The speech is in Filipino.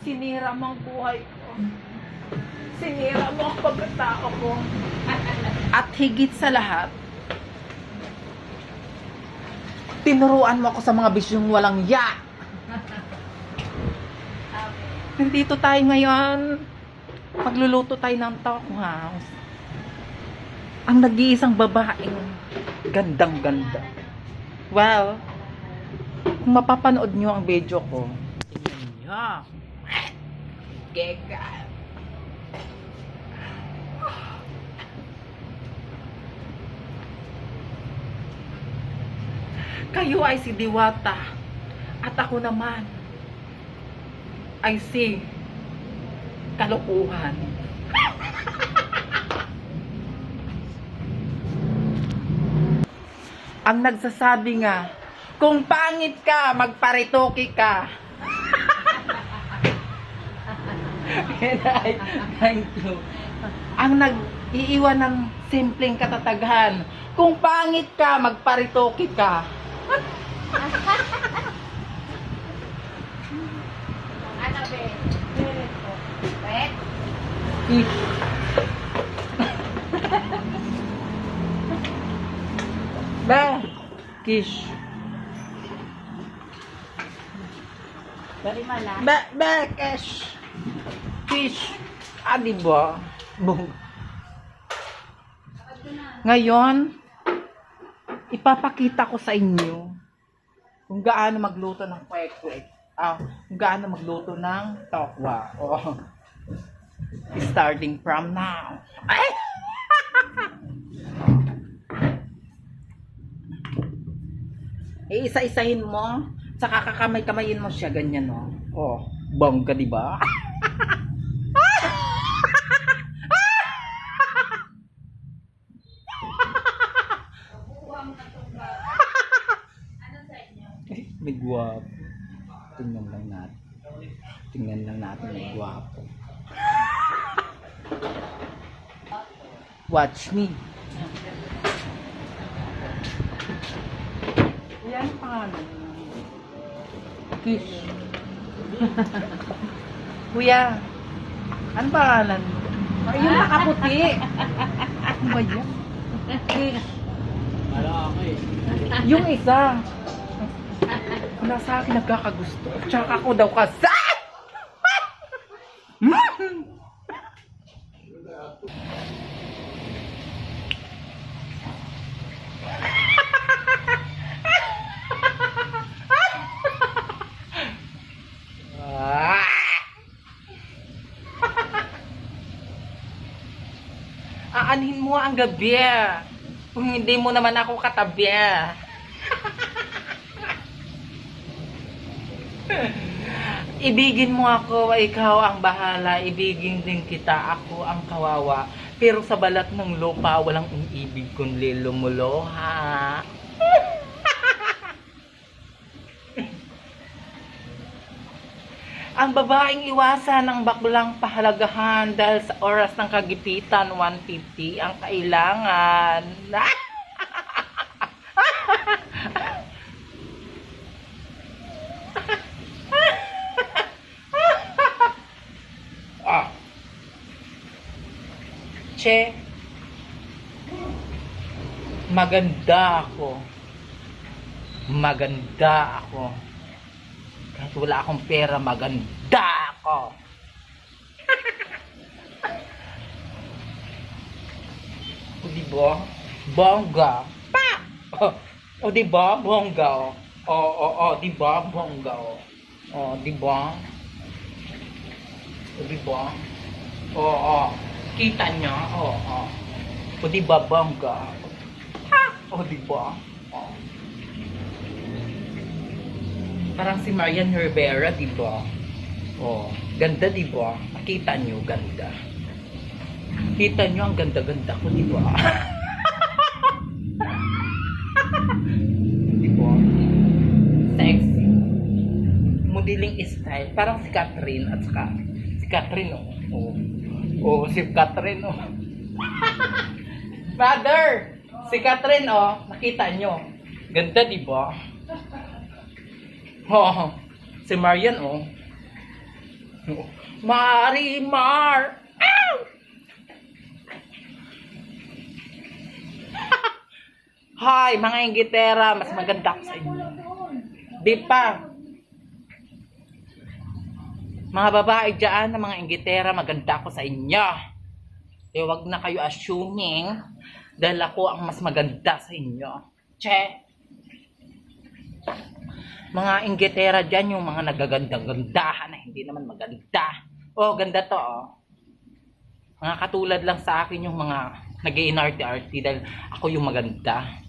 Sinira mo ang buhay ko. Sinira mo ang pagkatao ko. At higit sa lahat, tinuruan mo ako sa mga bisyong walang ya. Nandito tayo ngayon. Magluluto tayo ng talk house. Ang nag-iisang babaeng gandang-ganda. Well, kung mapapanood nyo ang video ko, tingnan nyo. Geka. Kayo ay si Diwata. At ako naman ay si Kalokohan. Ang nagsasabi nga, kung pangit ka, magparitoki ka. Thank you. Ang nag-iiwan ng simpleng katataghan, kung pangit ka, magparitoki ka. Ano be? Wait. Be, kish. Dari mala. Be, kish. Kish. Ah, diba? Bung. Ngayon, ipapakita ko sa inyo kung gaano magluto ng kwek-kwek. Kung gaano magluto ng tokwa. Oh. Starting from now. Ay! Isa-isahin mo, saka kakamay-kamayin mo siya, ganyan, no? Oh, bongga, di ba? May guwapo. Tingnan lang natin. Tingnan lang natin, may guwapo. Watch me. Yan pangalan. Kish. Kuya, ano pangalan? Ay, yung nakaputi. Ano ba yan? Kish. Yung isa. Nasa akin nagkakagusto. Tsaka ako daw kasi. Aanhin mo ang gabi. Kung hindi mo naman ako katabi. Ibigin mo ako, ikaw ang bahala. Ibigin din kita, ako ang kawawa. Pero sa balat ng lupa, walang umibig kundi lumuluha. Ang babaeng iwasan ng baklang pahalagahan dahil sa oras ng kagipitan, 150 ang kailangan. Che, maganda ako. Maganda ako. Kahit wala akong pera, maganda ako. O diba? Bongga. Pa! O diba? Bongga. O diba? Bongga. O diba? O diba? O. Kita niya? O diba? Bongga. O diba? Parang si Marian Rivera, di ba? Oh, ganda, di ba? Nakita niyo, ganda. Kita niyo ang ganda-ganda ko, di ba? Di ba? Sexy. Modeling style. Parang si Catherine at saka si Catherine, oh. Oh, si Catherine, oh. Mother! Si Catherine, oh. Nakita niyo. Ganda, di ba? Oh, si Marian, oh. Marimar! Ow! Hi, mga inggitera, mas maganda ako sa inyo. Di pa. Mga babae dyan na mga inggitera, maganda ako sa inyo. Eh, wag na kayo assuming dahil ako ang mas maganda sa inyo. Che! Mga inggitera dyan, yung mga nagagandang-gandahan na hindi naman maganda. Oh, ganda to, oh. Mga katulad lang sa akin yung mga nag-iinarte-arte dahil ako yung maganda.